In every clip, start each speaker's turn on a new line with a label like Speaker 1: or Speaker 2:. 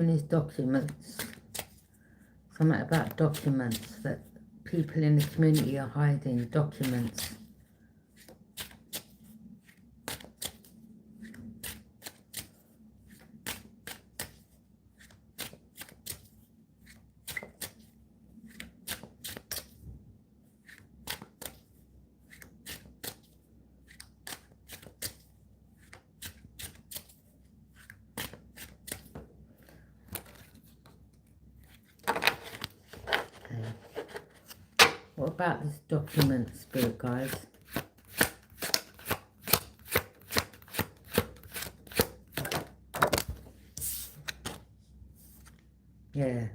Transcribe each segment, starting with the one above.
Speaker 1: His documents. Something about documents that people in the community are hiding. Documents. What about this document, Spirit guys? Yeah.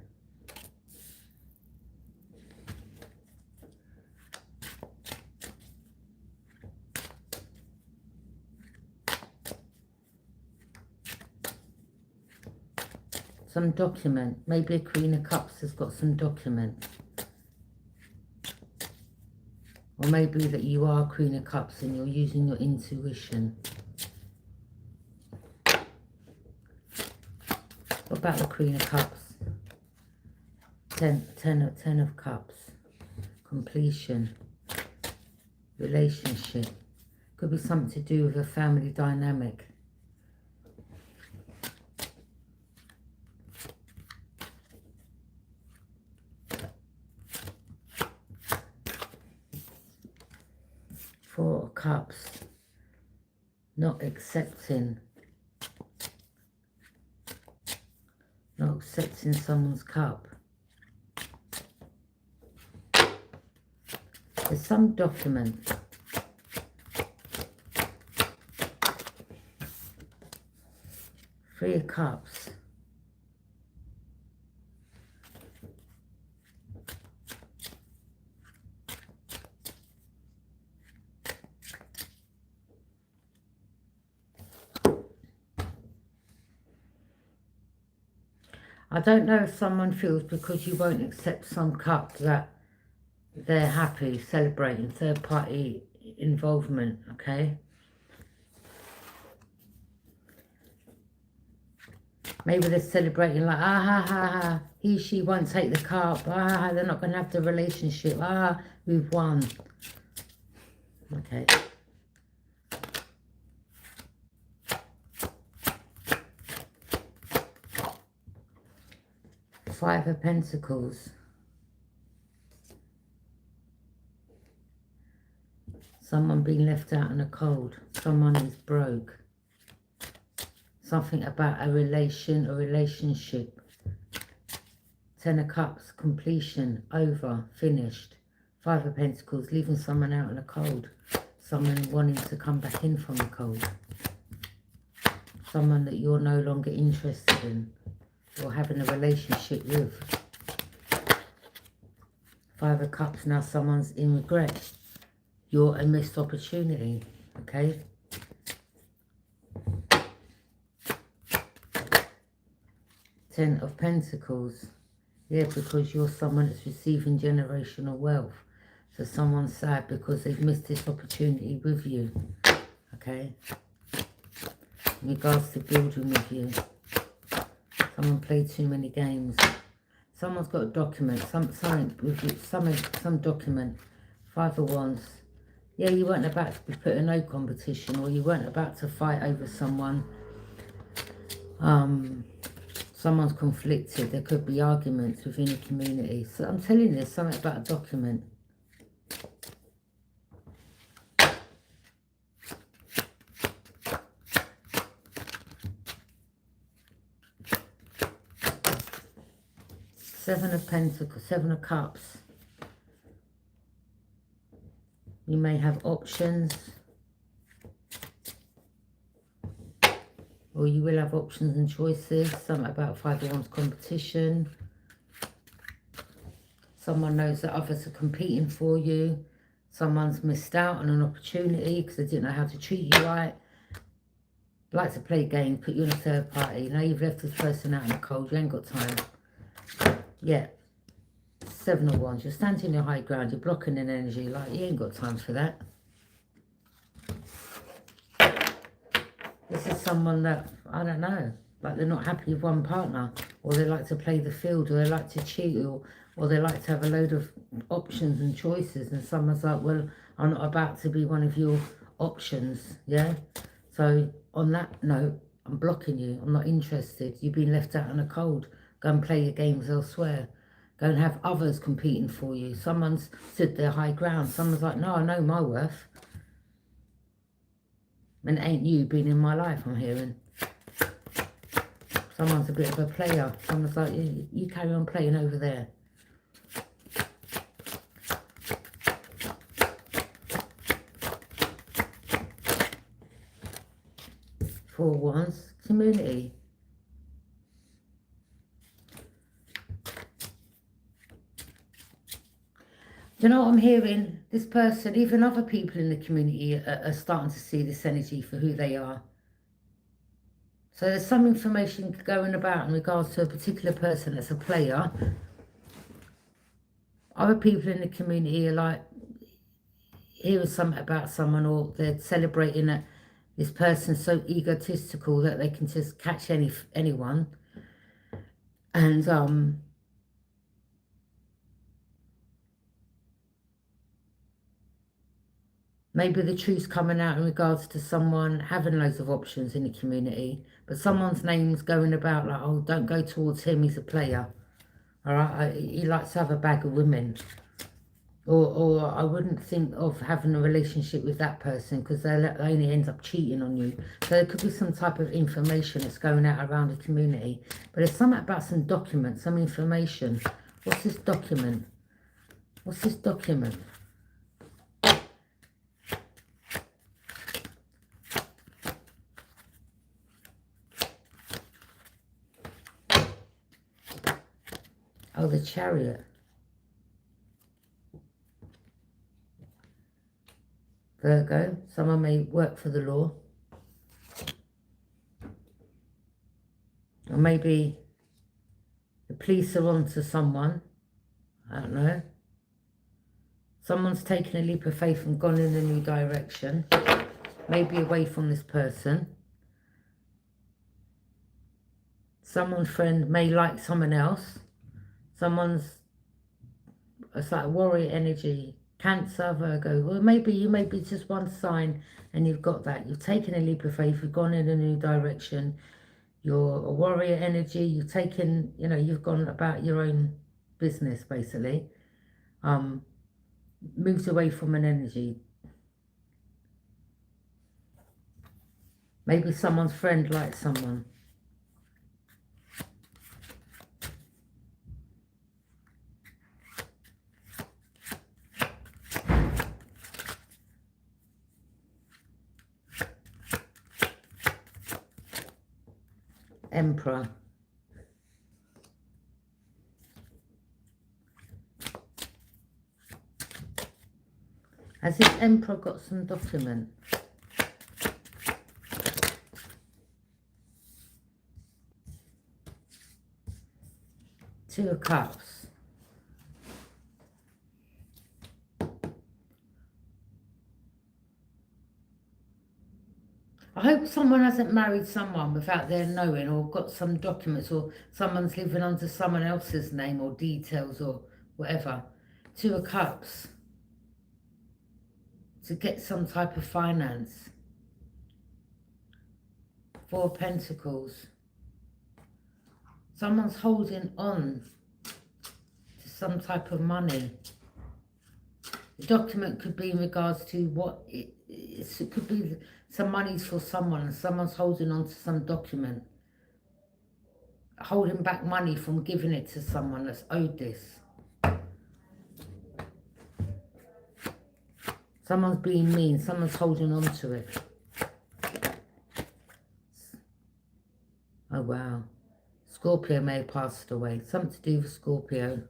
Speaker 1: Some document. Maybe a Queen of Cups has got some document. Or maybe that you are Queen of Cups and you're using your intuition. What about the Queen of Cups? Ten of Cups. Completion. Relationship. Could be something to do with a family dynamic. Four of Cups. Not accepting someone's cup. There's some document. Three of Cups. I don't know if someone feels because you won't accept some cup that they're happy, celebrating third party involvement, okay? Maybe they're celebrating like, ah, ha, ha, ha, he, she won't take the cup, ah, they're not going to have the relationship, ah, we've won. Okay. Five of Pentacles. Someone being left out in the cold. Someone who's broke. Something about a relationship. Ten of Cups, completion, over, finished. Five of Pentacles, leaving someone out in the cold. Someone wanting to come back in from the cold. Someone that you're no longer interested in or having a relationship with. Five of Cups, now someone's in regret. You're a missed opportunity, okay? Ten of Pentacles. Yeah, because you're someone that's receiving generational wealth. So someone's sad because they've missed this opportunity with you, okay? In regards to building with you. Someone played too many games. Someone's got a document, something with you, some document. Five of Wands. Yeah, you weren't about to be put in no competition, or you weren't about to fight over someone. Someone's conflicted. There could be arguments within a community. So I'm telling you, something about a document. Seven of Pentacles, Seven of Cups. You may have options. Or you will have options and choices. Something about Five of Wands competition. Someone knows that others are competing for you. Someone's missed out on an opportunity because they didn't know how to treat you right. Like to play games, put you in a third party. Now you've left this person out in the cold. You ain't got time. Yeah. Seven of Wands. You're standing your high ground. You're blocking an energy. Like, you ain't got time for that. This is someone that, I don't know. Like they're not happy with one partner, or they like to play the field, or they like to cheat, or they like to have a load of options and choices. And someone's like, well, I'm not about to be one of your options, yeah? So on that note, I'm blocking you. I'm not interested. You've been left out in the cold. Go and play your games elsewhere. Go and have others competing for you. Someone's stood their high ground. Someone's like, no, I know my worth. And it ain't you being in my life, I'm hearing. Someone's a bit of a player. Someone's like, you carry on playing over there. Four Wands, community. Do you know what I'm hearing? This person, even other people in the community are starting to see this energy for who they are. So there's some information going about in regards to a particular person that's a player. Other people in the community are like, hearing something about someone, or they're celebrating that this person's so egotistical that they can just catch anyone. And maybe the truth's coming out in regards to someone having loads of options in the community, but someone's name's going about like, oh, don't go towards him, he's a player. All right, he likes to have a bag of women. Or I wouldn't think of having a relationship with that person because they only end up cheating on you. So there could be some type of information that's going out around the community. But there's something about some documents, some information. What's this document? What's this document? Oh, the Chariot. Virgo, someone may work for the law. Or maybe the police are on to someone. I don't know. Someone's taken a leap of faith and gone in a new direction. Maybe away from this person. Someone's friend may like someone else. It's like warrior energy. Cancer, Virgo. Well, maybe you may be just one sign and you've got that. You've taken a leap of faith. You've gone in a new direction. You're a warrior energy. You've taken, you've gone about your own business, basically. Moved away from an energy. Maybe someone's friend likes someone. Emperor. Has this Emperor got some document? Two of Cups. I hope someone hasn't married someone without their knowing, or got some documents, or someone's living under someone else's name or details or whatever. Two of Cups. To get some type of finance. Four of Pentacles. Someone's holding on to some type of money. The document could be in regards to what it could be. Some money's for someone and someone's holding on to some document. Holding back money from giving it to someone that's owed this. Someone's being mean. Someone's holding on to it. Oh, wow. Scorpio may have passed away. Something to do with Scorpio.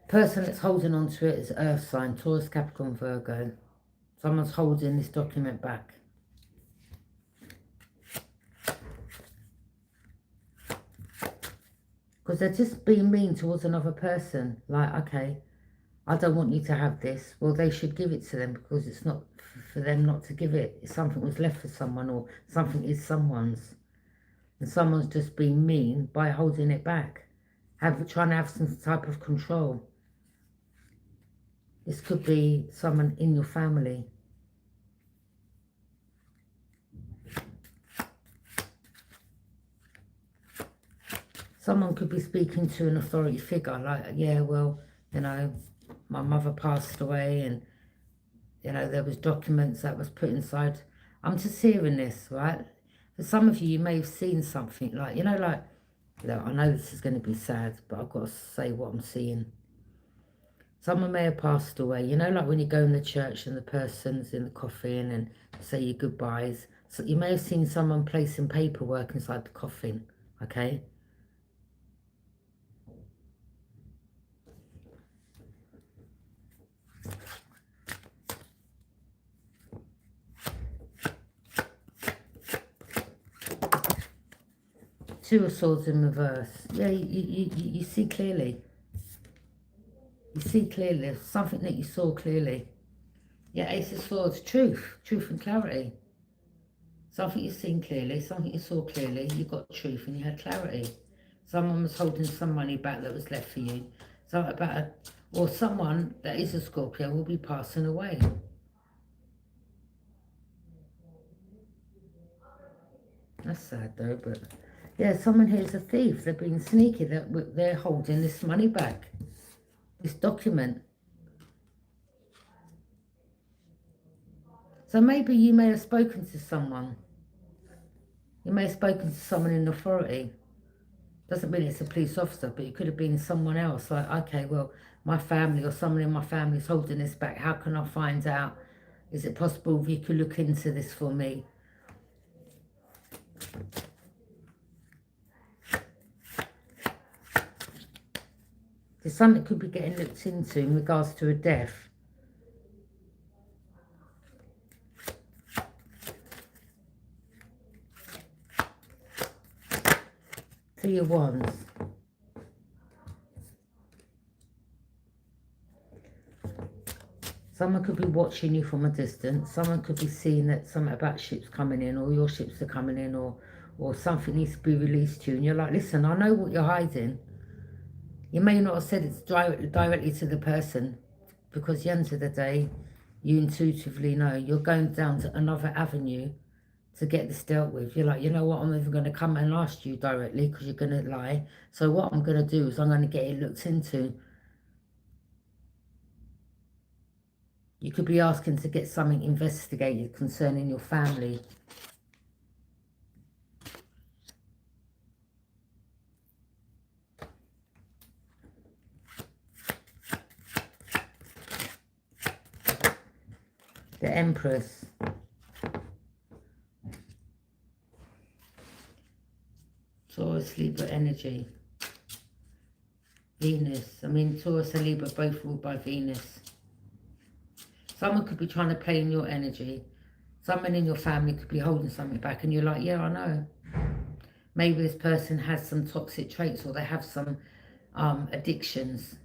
Speaker 1: Person that's holding on to it is Earth sign, Taurus, Capricorn, Virgo. Someone's holding this document back. Because they're just being mean towards another person. Like, okay, I don't want you to have this. Well, they should give it to them because it's not for them not to give it. Something was left for someone, or something is someone's. And someone's just being mean by holding it back. Trying to have some type of control. This could be someone in your family. Someone could be speaking to an authority figure, like, yeah, well, you know, my mother passed away, and, you know, there was documents that was put inside. I'm just hearing this, right? For some of you, you may have seen something like, you know, like, look, I know this is going to be sad, but I've got to say what I'm seeing. Someone may have passed away, you know, like when you go in the church and the person's in the coffin and say your goodbyes. So you may have seen someone placing paperwork inside the coffin, okay? Two of Swords in reverse. Yeah, you see clearly. You see clearly. There's something that you saw clearly. Yeah, Ace of Swords. Truth. Truth and clarity. Something you've seen clearly. Something you saw clearly. You got truth and you had clarity. Someone was holding some money back that was left for you. Something about or someone that is a Scorpio will be passing away. That's sad though, but... yeah, someone here is a thief. They're being sneaky. They're holding this money back. This document. So maybe you may have spoken to someone. You may have spoken to someone in authority. Doesn't mean it's a police officer, but it could have been someone else. Like, okay, well, my family or someone in my family is holding this back. How can I find out? Is it possible if you could look into this for me? Something could be getting looked into in regards to a death. Three of Wands. Someone could be watching you from a distance. Someone could be seeing that something about ships coming in, or your ships are coming in, or something needs to be released to you. And you're like, listen, I know what you're hiding. You may not have said it directly to the person, because at the end of the day, you intuitively know you're going down to another avenue to get this dealt with. You're like, you know what, I'm never going to come and ask you directly because you're going to lie. So what I'm going to do is I'm going to get it looked into. You could be asking to get something investigated concerning your family. The Empress. Taurus, Libra energy. Venus. I mean, Taurus and Libra both ruled by Venus. Someone could be trying to play in your energy. Someone in your family could be holding something back and you're like, yeah, I know. Maybe this person has some toxic traits, or they have some addictions.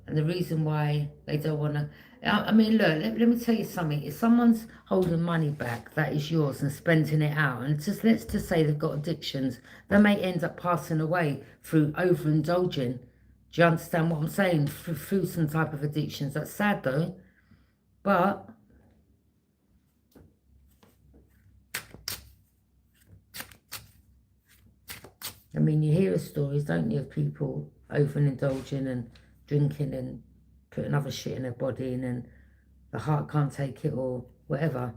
Speaker 1: And the reason why they don't want to... I mean, look, let me tell you something. If someone's holding money back that is yours and spending it out, and let's just say they've got addictions, they may end up passing away through overindulging. Do you understand what I'm saying? Through some type of addictions. That's sad though. But I mean, you hear stories, don't you, of people overindulging and drinking and putting other shit in their body, and then the heart can't take it or whatever.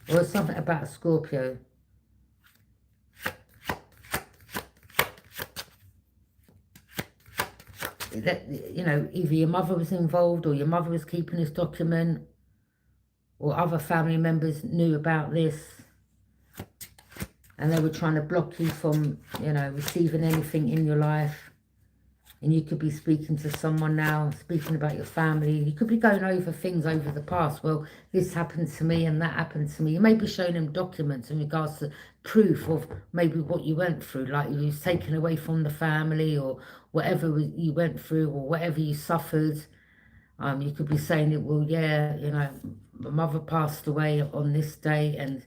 Speaker 1: Or something about a Scorpio. That, you know, either your mother was involved, or your mother was keeping this document, or other family members knew about this, and they were trying to block you from, you know, receiving anything in your life. And you could be speaking to someone now, speaking about your family. You could be going over things over the past. Well, this happened to me and that happened to me. You may be showing them documents in regards to proof of maybe what you went through, like you was taken away from the family, or whatever you went through, or whatever you suffered. You could be saying it, well, yeah, you know, my mother passed away on this day, and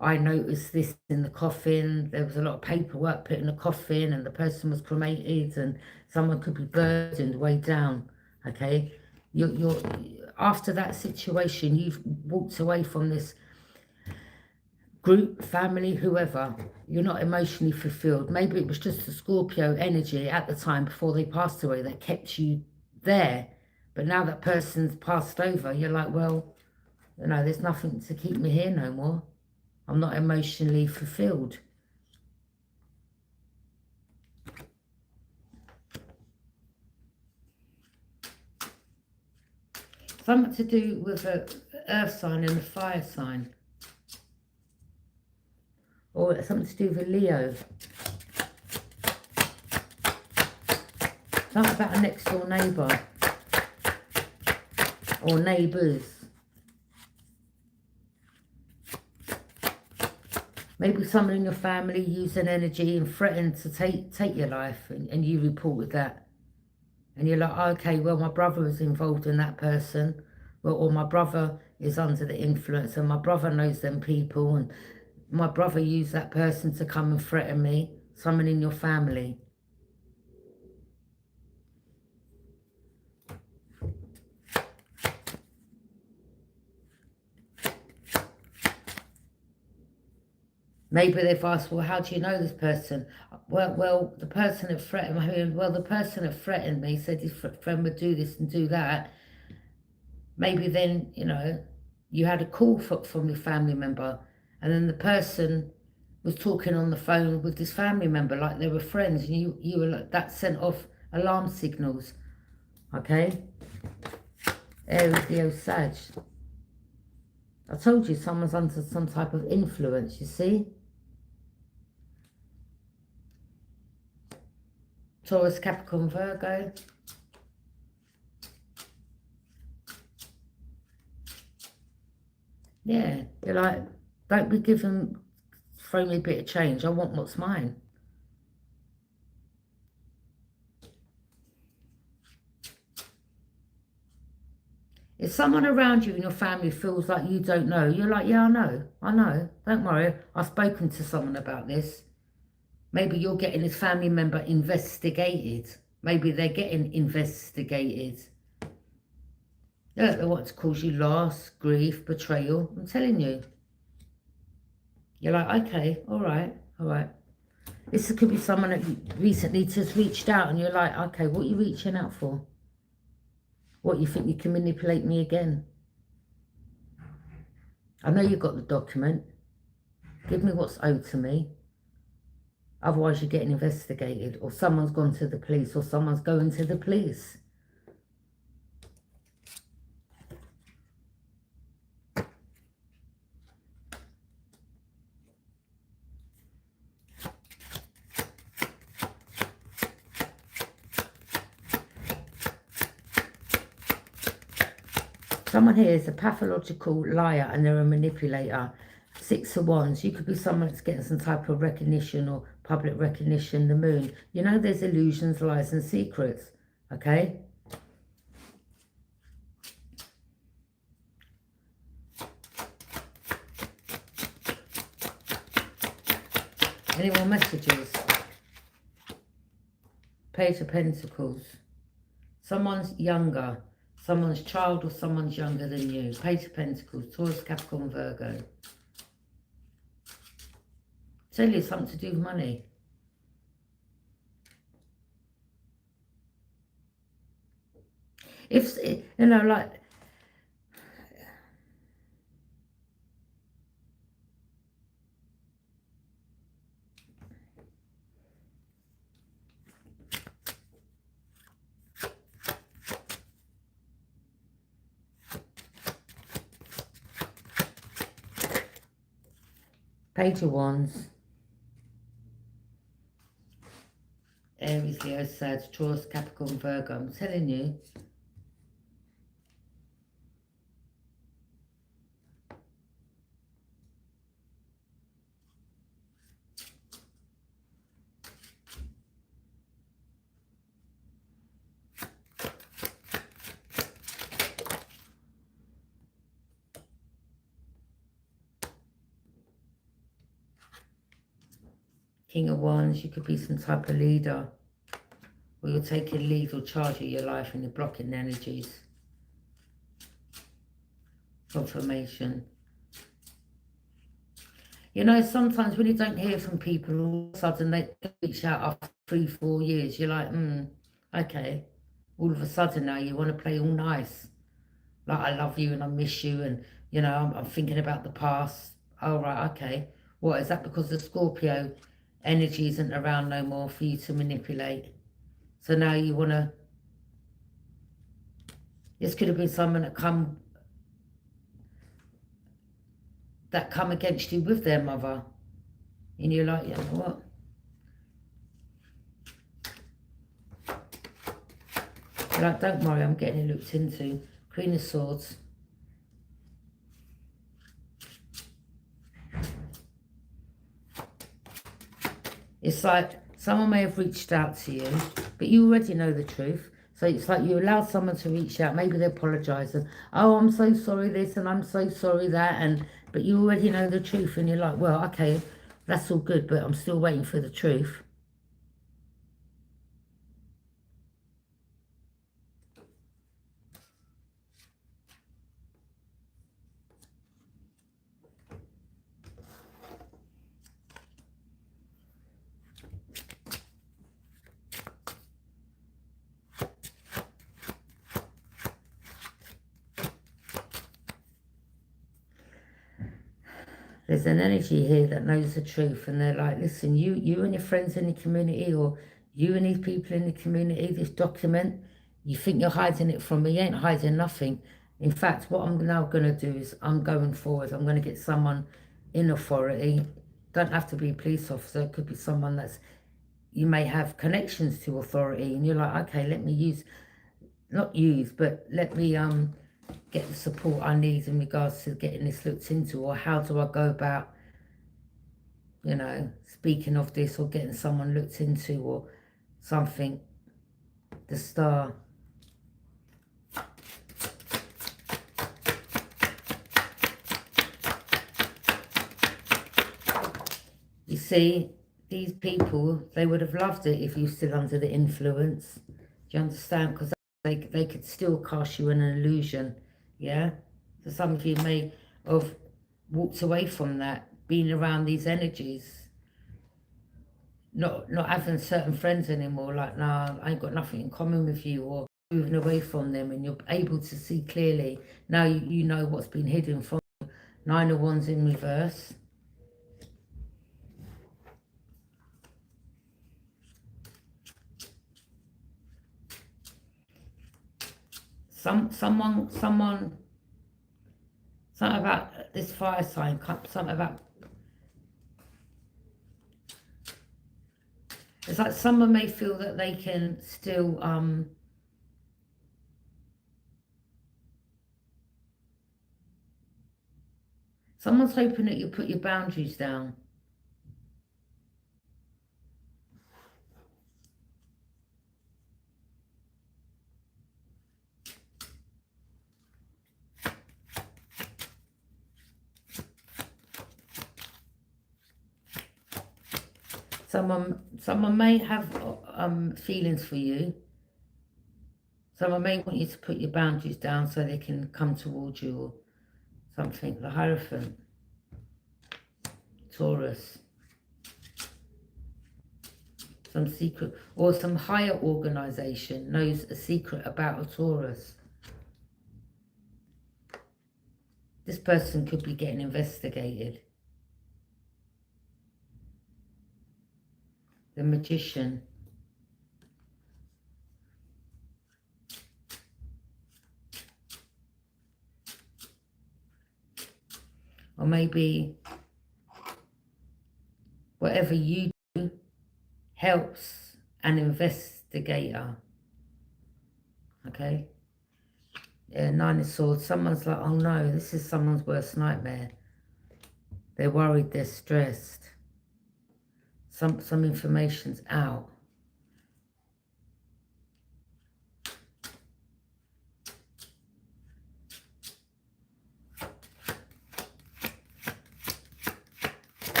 Speaker 1: I noticed this in the coffin. There was a lot of paperwork put in the coffin, and the person was cremated, and someone could be burdened way down. Okay, you're after that situation, you've walked away from this group, family, whoever. You're not emotionally fulfilled. Maybe it was just the Scorpio energy at the time before they passed away that kept you there. But now that person's passed over, you're like, well, you know, there's nothing to keep me here no more. I'm not emotionally fulfilled. Something to do with an earth sign and a fire sign. Or something to do with a Leo. Something about a next door neighbour. Or neighbours. Maybe someone in your family used an energy and threatened to take your life, and you reported that. And you're like, okay, well, my brother was involved in that person. Well, or my brother is under the influence, and my brother knows them people, and my brother used that person to come and threaten me. Someone in your family. Maybe they've asked, well, how do you know this person? Well, the person that threatened me, well, the person that threatened me said his friend would do this and do that. Maybe then, you know, you had a call from your family member, and then the person was talking on the phone with this family member like they were friends, and you were like, that sent off alarm signals. Okay? Aries, Leo, Sag. I told you someone's under some type of influence, you see? Taurus, Capricorn, Virgo. Yeah, you're like, don't be throw me a bit of change. I want what's mine. If someone around you in your family feels like you don't know, you're like, yeah, I know. Don't worry, I've spoken to someone about this. Maybe you're getting this family member investigated. Maybe they're getting investigated. Yeah, they want to cause you loss, grief, betrayal. I'm telling you. You're like, okay, all right. This could be someone that recently just reached out, and you're like, okay, what are you reaching out for? What, you think you can manipulate me again? I know you've got the document. Give me what's owed to me. Otherwise, you're getting investigated, or someone's gone to the police, or someone's going to the police. Someone here is a pathological liar, and they're a manipulator. Six of Wands. You could be someone that's getting some type of recognition or public recognition. The Moon. You know, there's illusions, lies, and secrets. Okay? Any more messages? Page of Pentacles. Someone's younger. Someone's child or someone's younger than you. Page of Pentacles. Taurus, Capricorn, Virgo. Tell you something to do with money. If, you know, like... Page of Wands. Aries, Leo, Sag, Taurus, Capricorn, Virgo. I'm telling you. King of Wands, you could be some type of leader. Or you're taking lead or charge of your life and you're blocking energies. Confirmation. You know, sometimes when you don't hear from people, all of a sudden they reach out after 3-4 years. You're like, okay. All of a sudden now you want to play all nice. Like, I love you and I miss you and, you know, I'm thinking about the past. Oh, right, okay. What, is that because the Scorpio energy isn't around no more for you to manipulate? So now you want to... This could have been someone that come against you with their mother. And you're like, you know what? You're like, don't worry, I'm getting it looked into. Queen of Swords. It's like someone may have reached out to you, but you already know the truth. So it's like you allow someone to reach out. Maybe they apologise and, oh, I'm so sorry this and I'm so sorry that. But you already know the truth and you're like, well, okay, that's all good, but I'm still waiting for the truth. There's an energy here that knows the truth and they're like, listen, you and your friends in the community, or you and these people in the community, this document, you think you're hiding it from me. You ain't hiding nothing. In fact, what I'm now going to do is I'm going forward. I'm going to get someone in authority. Don't have to be a police officer. It could be someone that's, you may have connections to authority and you're like, okay, let me but let me get the support I need in regards to getting this looked into, or how do I go about, you know, speaking of this or getting someone looked into or something. The Star. You see, these people, they would have loved it if you're still under the influence. Do you understand? Because they could still cast you in an illusion, yeah? So some of you may have walked away from that, being around these energies, not having certain friends anymore, like, nah, I ain't got nothing in common with you, or moving away from them, and you're able to see clearly. Now you know what's been hidden from you. 9 of Wands in reverse. Something about this fire sign, something about, it's like someone may feel that they can still, someone's hoping that you put your boundaries down. Someone may have feelings for you. Someone may want you to put your boundaries down so they can come towards you or something. The Hierophant. Taurus. Some secret, or some higher organization knows a secret about a Taurus. This person could be getting investigated. The Magician. Or maybe whatever you do helps an investigator. Okay? Yeah, 9 of Swords. Someone's like, oh no, this is someone's worst nightmare. They're worried, they're stressed. Some information's out.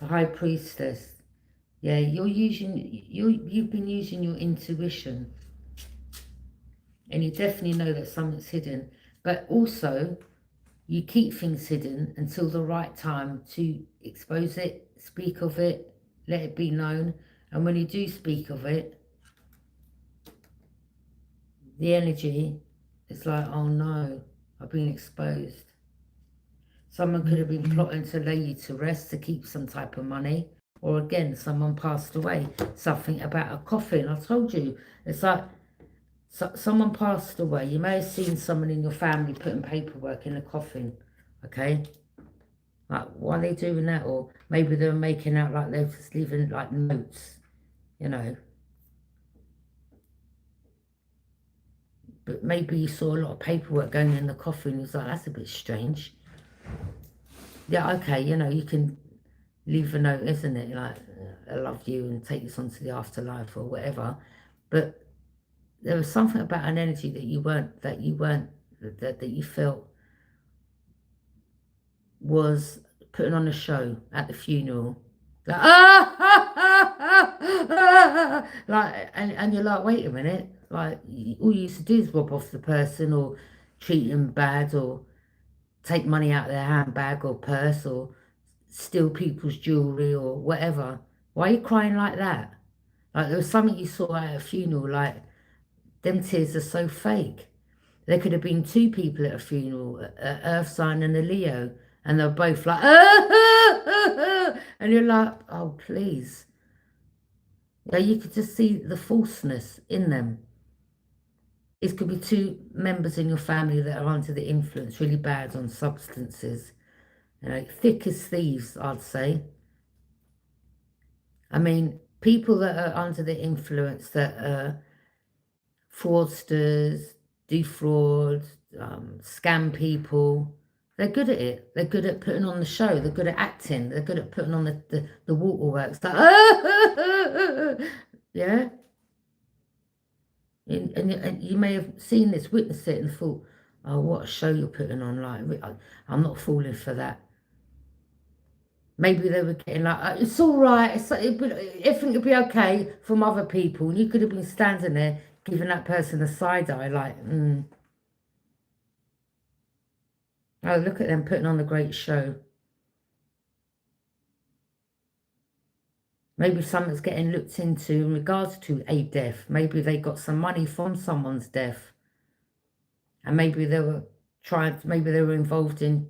Speaker 1: The High Priestess. Yeah, you've been using your intuition, and you definitely know that something's hidden. But also, you keep things hidden until the right time to expose it, speak of it, let it be known. And when you do speak of it, the energy is like, oh no, I've been exposed. Someone could have been plotting to lay you to rest to keep some type of money. Or again, someone passed away. Something about a coffin. I told you, it's like someone passed away. You may have seen someone in your family putting paperwork in a coffin. Okay? Like, why are they doing that? Or maybe they were making out like they're just leaving like notes, you know. But maybe you saw a lot of paperwork going in the coffin. You was like, that's a bit strange. Yeah, okay, you know, you can leave a note, isn't it? Like, I love you and take this on to the afterlife or whatever. But there was something about an energy that you felt was putting on a show at the funeral. Like, like, and you're like, wait a minute, like, all you used to do is rob off the person or treat them bad or take money out of their handbag or purse or steal people's jewellery or whatever. Why are you crying like that? Like, there was something you saw at a funeral, like, them tears are so fake. There could have been two people at a funeral, an Earth sign and a Leo, and they're both like, and you're like, oh, please. Yeah, you could just see the falseness in them. It could be two members in your family that are under the influence, really bad on substances. You know, thick as thieves, I'd say. I mean, people that are under the influence that are fraudsters, defraud, scam people, they're good at it. They're good at putting on the show. They're good at acting. They're good at putting on the waterworks. Like, yeah. And you may have seen this, witnessed it, and thought, oh, what a show you're putting on. Like, I'm not falling for that. Maybe they were getting like, it's all right, everything will be okay from other people. And you could have been standing there giving that person a side eye, like, oh, look at them putting on a great show. Maybe something's getting looked into in regards to a death. Maybe they got some money from someone's death. And maybe they were involved in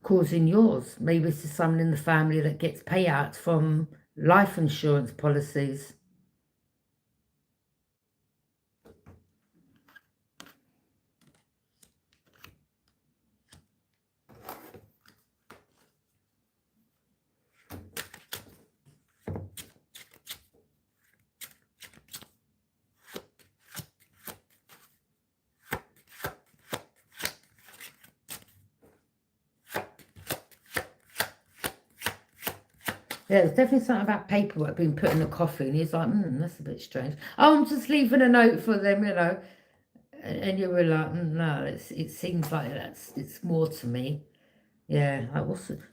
Speaker 1: causing yours. Maybe it's someone in the family that gets payouts from life insurance policies. Yeah, there's definitely something about paperwork being put in a coffin. He's like, that's a bit strange. Oh, I'm just leaving a note for them, you know. And you were like, no, it seems like it's more to me. Yeah, like,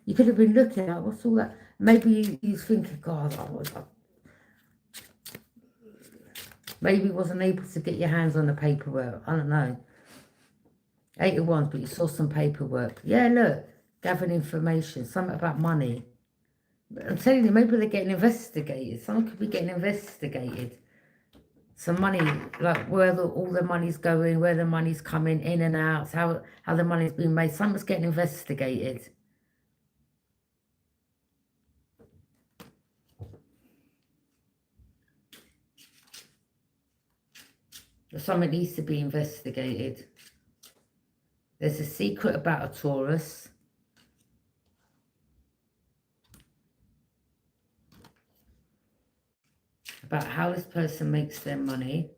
Speaker 1: you could have been looking at, what's all that? Maybe you thinking, God, maybe you wasn't able to get your hands on the paperwork. I don't know. 8 of Wands, but you saw some paperwork. Yeah, look, gathering information, something about money. I'm telling you, maybe they're getting investigated. Someone could be getting investigated. Some money, like where all the money's going, where the money's coming in and out, how the money's being made. Someone's getting investigated. Something needs to be investigated. There's a secret about a Taurus. About how this person makes their money.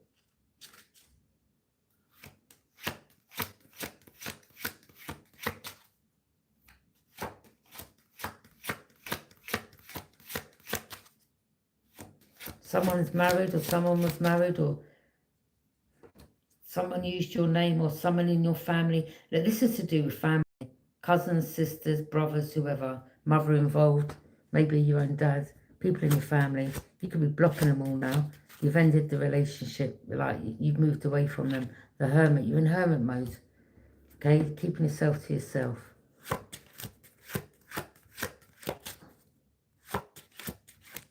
Speaker 1: Someone's married, or someone was married, or someone used your name, or someone in your family. Look, this is to do with family. Cousins, sisters, brothers, whoever. Mother involved. maybe your own dad, people in your family. You could be blocking them all now. You've ended the relationship, like you've moved away from them. The hermit, you're in hermit mode. Okay, keeping yourself to yourself.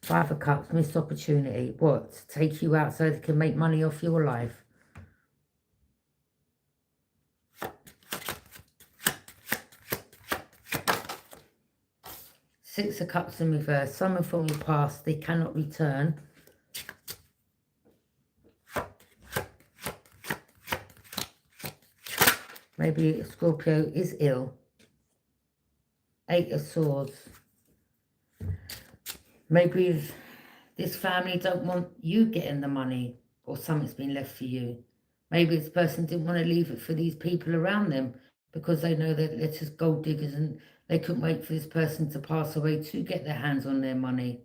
Speaker 1: Five of Cups, missed opportunity. What? To take you out so they can make money off your life. Six of Cups in reverse. Someone from your past, they cannot return. Maybe Scorpio is ill. Eight of Swords. Maybe this family don't want you getting the money, or something's been left for you. Maybe this person didn't want to leave it for these people around them because they know that they're just gold diggers and they couldn't wait for this person to pass away to get their hands on their money.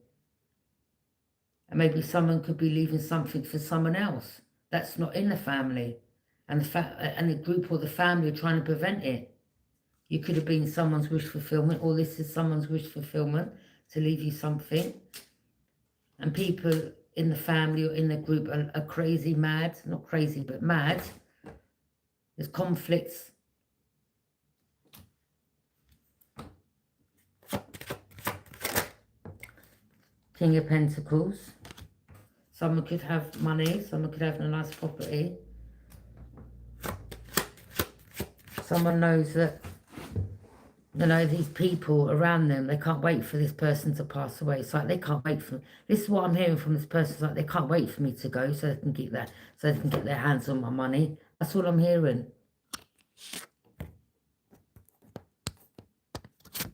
Speaker 1: And maybe someone could be leaving something for someone else that's not in the family. And the group or the family are trying to prevent it. You could have been someone's wish fulfillment, or this is someone's wish fulfillment to leave you something. And people in the family or in the group are crazy, mad. Not crazy, but mad. There's conflicts. King of Pentacles. Someone could have money. Someone could have a nice property. Someone knows that, you know, these people around them, they can't wait for this person to pass away. It's like they can't wait for... This is what I'm hearing from this person. It's like they can't wait for me to go so they can get that, so they can get their hands on my money. That's all I'm hearing.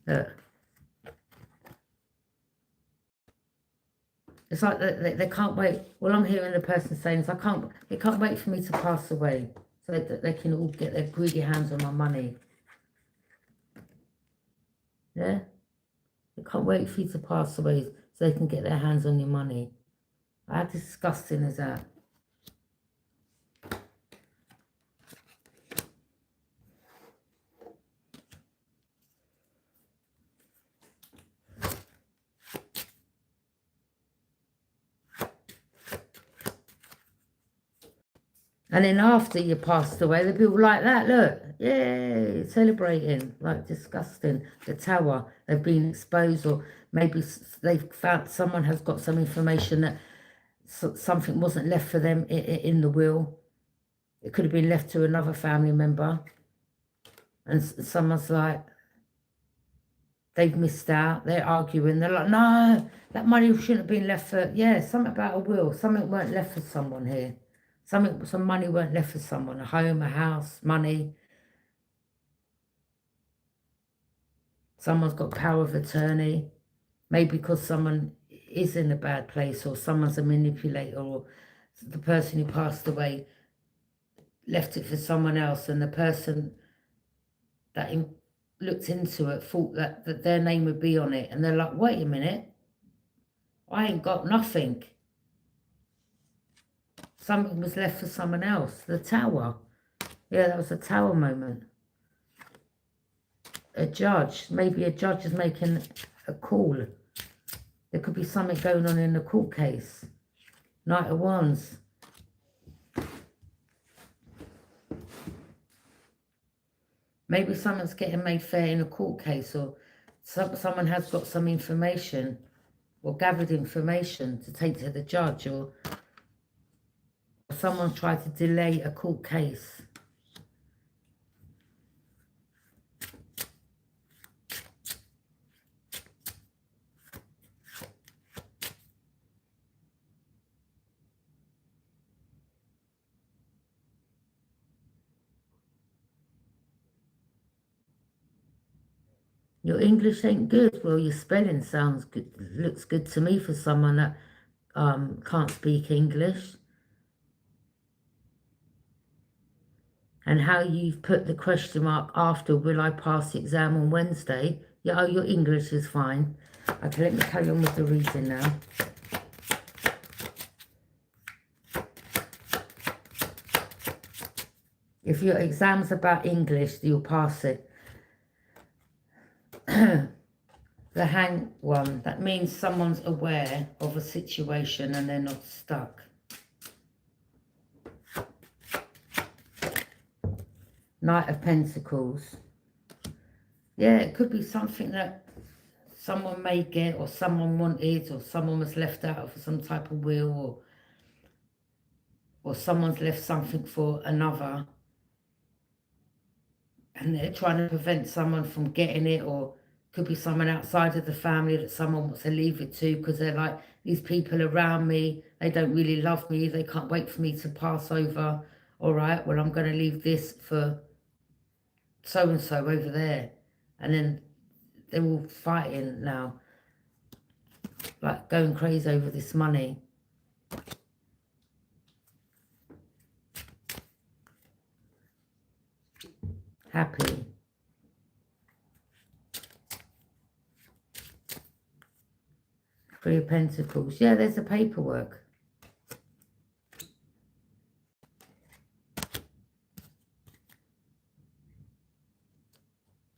Speaker 1: Look. It's like they can't wait. Well, I'm hearing the person saying is, they can't wait for me to pass away so that they can all get their greedy hands on my money. Yeah? They can't wait for you to pass away so they can get their hands on your money. How disgusting is that? And then after you passed away, the people like that, look, yay, celebrating, like disgusting. The Tower, they've been exposed, or maybe they've found someone has got some information that something wasn't left for them in the will. It could have been left to another family member. And someone's like, they've missed out, they're arguing, they're like, no, that money shouldn't have been left for, yeah, something about a will, something weren't left for someone here. Some money weren't left for someone, a home, a house, money. Someone's got power of attorney, maybe because someone is in a bad place, or someone's a manipulator, or the person who passed away left it for someone else, and the person that looked into it thought that their name would be on it, and they're like, wait a minute, I ain't got nothing. Something was left for someone else. The Tower. Yeah, that was a Tower moment. A judge. Maybe a judge is making a call. There could be something going on in the court case. Knight of Wands. Maybe someone's getting made fair in a court case, or someone has got some information or gathered information to take to the judge, or someone tried to delay a court case. Your English ain't good. Well, your spelling sounds good, looks good to me for someone that can't speak English. And how you've put the question mark after, will I pass the exam on Wednesday? Yeah, oh, your English is fine. Okay, let me carry on with the reading now. If your exam's about English, you'll pass it. The Hanged One. That means someone's aware of a situation and they're not stuck. Knight of Pentacles. Yeah, it could be something that someone may get, or someone wanted, or someone was left out of some type of will, or someone's left something for another, and they're trying to prevent someone from getting it, or could be someone outside of the family that someone wants to leave it to, because they're like, these people around me, they don't really love me, they can't wait for me to pass over. All right, well, I'm going to leave this for so-and-so over there. And then they're all fighting now, like going crazy over this money. Happy. Three of Pentacles. Yeah, there's the paperwork.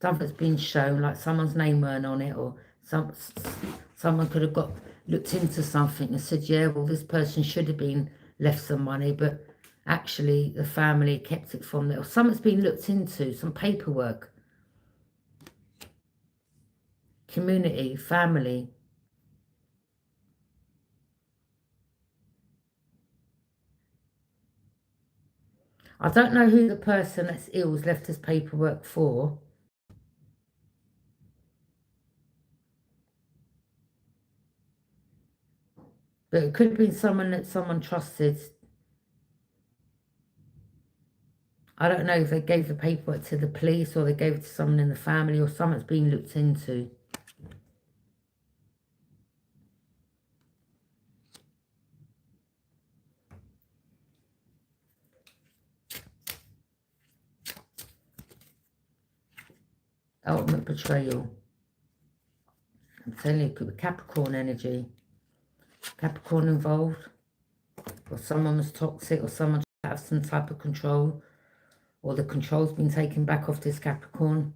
Speaker 1: Something's been shown, like someone's name weren't on it, or someone could have looked into something and said, yeah, well, this person should have been left some money, but actually the family kept it from there. Or something's been looked into, some paperwork. Community, family. I don't know who the person that's ill has left this paperwork for. But it could have been someone that someone trusted. I don't know if they gave the paperwork to the police, or they gave it to someone in the family, or someone's been looked into. Ultimate betrayal. I'm telling you, it could be Capricorn energy. Capricorn involved. Or someone was toxic, or someone should have some type of control. Or the control's been taken back off this Capricorn.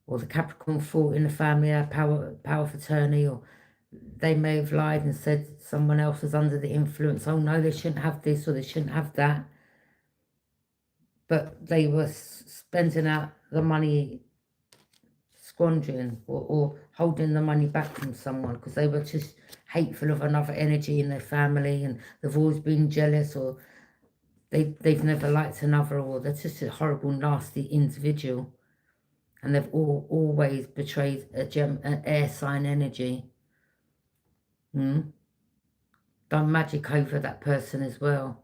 Speaker 1: Or the Capricorn fought in the family, had power of attorney, or they may have lied and said someone else was under the influence. Oh no, they shouldn't have this, or they shouldn't have that. But they were spending out the money, squandering or holding the money back from someone because they were just hateful of another energy in their family, and they've always been jealous, or they've never liked another, or they're just a horrible, nasty individual. And they've always betrayed an air sign energy. Done magic over that person as well.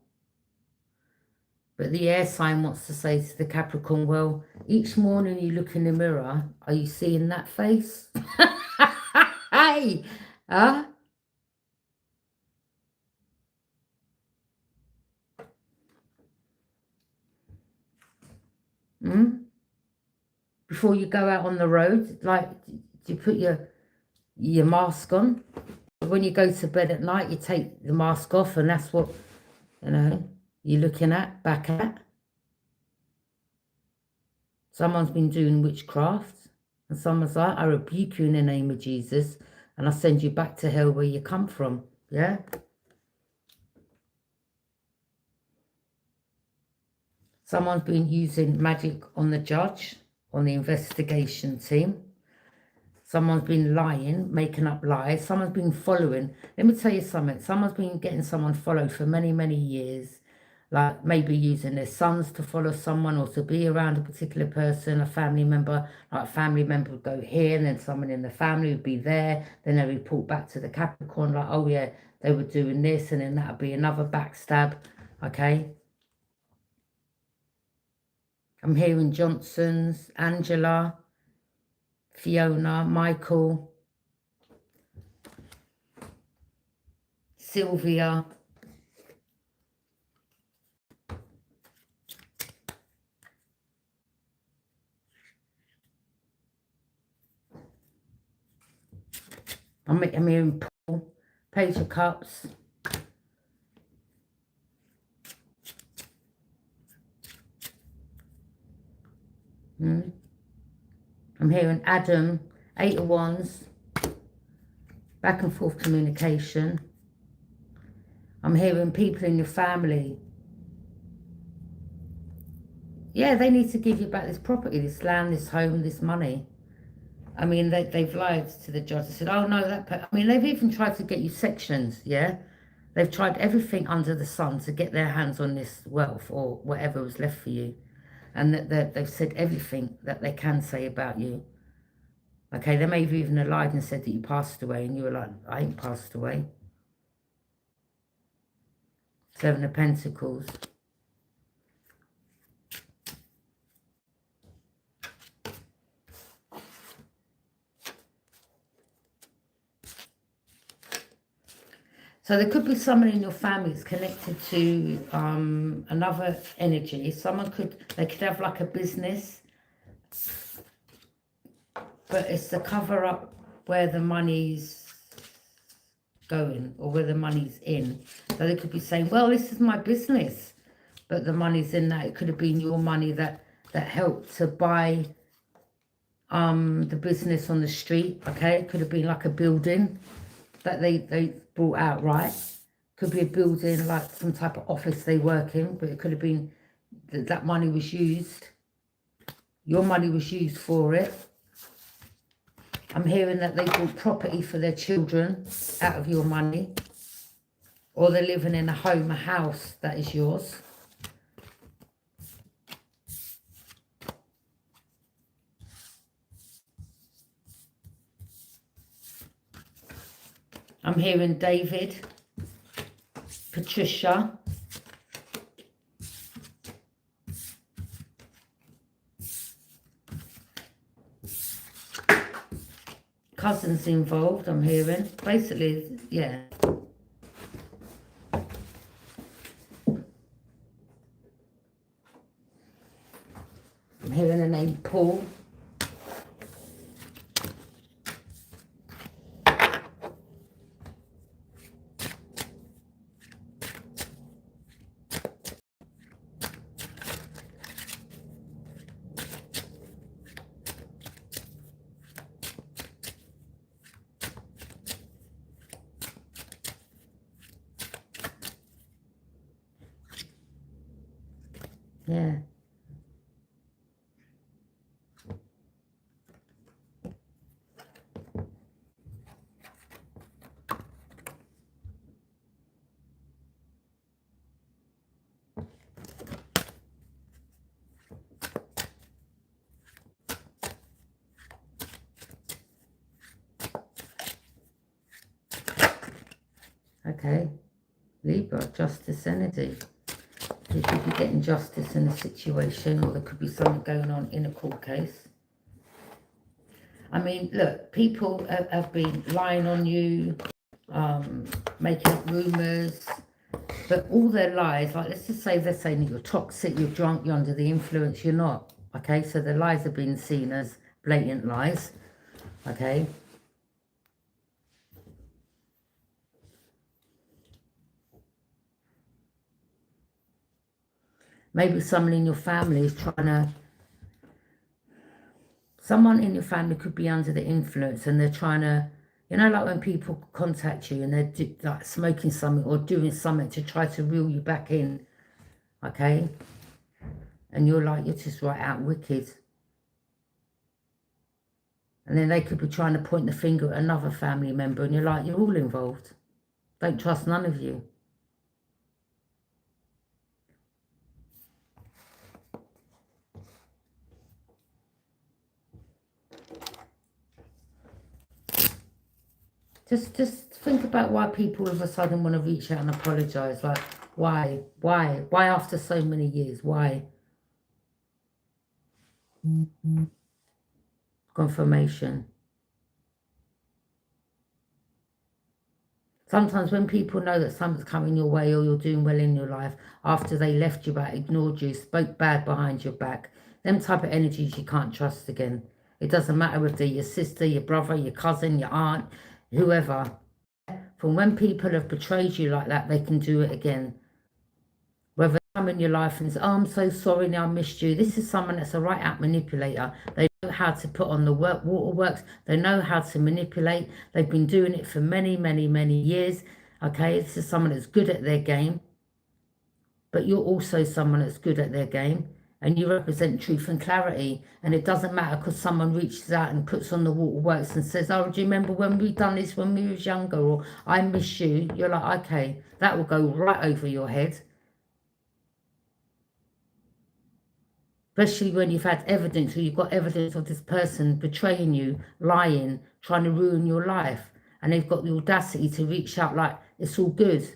Speaker 1: But the air sign wants to say to the Capricorn, well, each morning you look in the mirror, are you seeing that face? Hey! Huh? Before you go out on the road, like, do you put your mask on? When you go to bed at night, you take the mask off, and that's what, you're looking at, back at. Someone's been doing witchcraft, and someone's like, I rebuke you in the name of Jesus, and I send you back to hell where you come from. Yeah? Someone's been using magic on the judge, on the investigation team. Someone's been lying, making up lies. Someone's been following. Let me tell you something. Someone's been getting someone followed for many, many years. Like maybe using their sons to follow someone, or to be around a particular person, a family member. Like a family member would go here, and then someone in the family would be there. Then they report back to the Capricorn, like, oh yeah, they were doing this, and then that would be another backstab. Okay? I'm hearing Johnsons, Angela, Fiona, Michael, Sylvia. I'm hearing Paul, Page of Cups. I'm hearing Adam, Eight of Wands. Back and forth communication. I'm hearing people in your family. Yeah, they need to give you back this property, this land, this home, this money. I mean, they've lied to the judge. They said, oh, no, I mean, they've even tried to get you sections, yeah? They've tried everything under the sun to get their hands on this wealth or whatever was left for you. And they've said everything that they can say about you. Okay, they may have even lied and said that you passed away, and you were like, I ain't passed away. Seven of Pentacles. So there could be someone in your family that's connected to another energy. They could have like a business, but it's to cover up where the money's going or where the money's in. So they could be saying, well, this is my business, but the money's in that. It could have been your money that helped to buy the business on the street. Okay, it could have been like a building that they bought outright. Could be a building like some type of office they work in, but it could have been that money was used. Your money was used for it. I'm hearing that they bought property for their children out of your money, or they're living in a home, a house that is yours. I'm hearing David, Patricia, cousins involved, I'm hearing. Basically, yeah. I'm hearing the name Paul. Yeah. Okay. Libra, justice energy. You could be getting justice in a situation, or there could be something going on in a court case. I mean, look, people have been lying on you, making up rumours, but all their lies, like let's just say they're saying that you're toxic, you're drunk, you're under the influence, you're not, okay? So the lies have been seen as blatant lies, okay? Maybe someone in your family is trying to... Someone in your family could be under the influence and they're trying to... You know, like when people contact you and they're like smoking something or doing something to try to reel you back in, okay? And you're like, you're just right out wicked. And then they could be trying to point the finger at another family member and you're like, you're all involved. Don't trust none of you. Just think about why people all of a sudden want to reach out and apologise. Like, why? Why? Why after so many years? Why? Confirmation. Sometimes when people know that something's coming your way or you're doing well in your life, after they left you back, ignored you, spoke bad behind your back, them type of energies you can't trust again. It doesn't matter if they're your sister, your brother, your cousin, your aunt, whoever. From when people have betrayed you like that, they can do it again. Whether come in your life and say, oh, I'm so sorry, now I missed you. This is someone that's a right out manipulator. They know how to put on the waterworks. They know how to manipulate. They've been doing it for many, many, many years. Okay, this is someone that's good at their game. But you're also someone that's good at their game. And you represent truth and clarity. And it doesn't matter because someone reaches out and puts on the waterworks and says, oh, do you remember when we done this when we was younger? Or I miss you. You're like, okay, that will go right over your head. Especially when you've had evidence, or you've got evidence of this person betraying you, lying, trying to ruin your life. And they've got the audacity to reach out like, it's all good.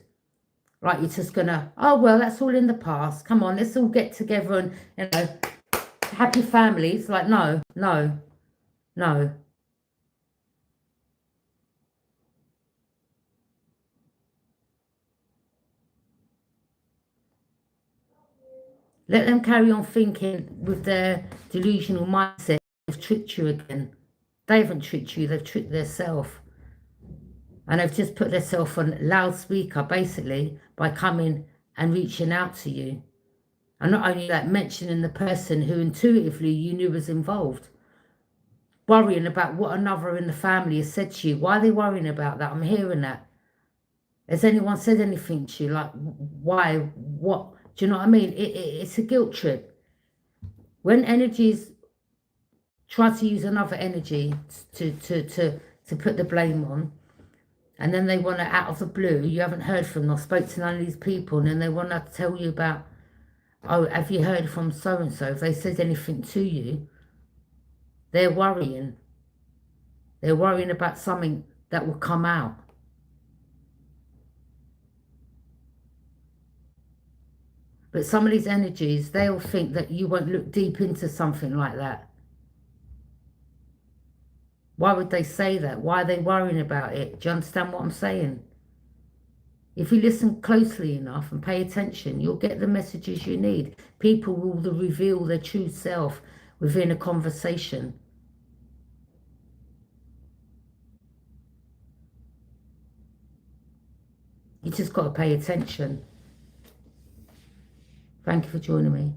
Speaker 1: Like you're just gonna, oh, well, that's all in the past. Come on, let's all get together and, you know, happy families. Like, no, no, no. Let them carry on thinking with their delusional mindset. They've tricked you again. They haven't tricked you, they've tricked themselves. And they've just put themselves on loudspeaker, basically, by coming and reaching out to you. And not only that, mentioning the person who intuitively you knew was involved. Worrying about what another in the family has said to you. Why are they worrying about that? I'm hearing that. Has anyone said anything to you? Like, why? What? Do you know what I mean? It's a guilt trip. When energies try to use another energy to put the blame on, and then they want to, out of the blue, you haven't heard from them or spoke to none of these people, and then they want to tell you about, oh, have you heard from so-and-so? If they said anything to you, they're worrying. They're worrying about something that will come out. But some of these energies, they'll think that you won't look deep into something like that. Why would they say that? Why are they worrying about it? Do you understand what I'm saying? If you listen closely enough and pay attention, you'll get the messages you need. People will reveal their true self within a conversation. You just got to pay attention. Thank you for joining me.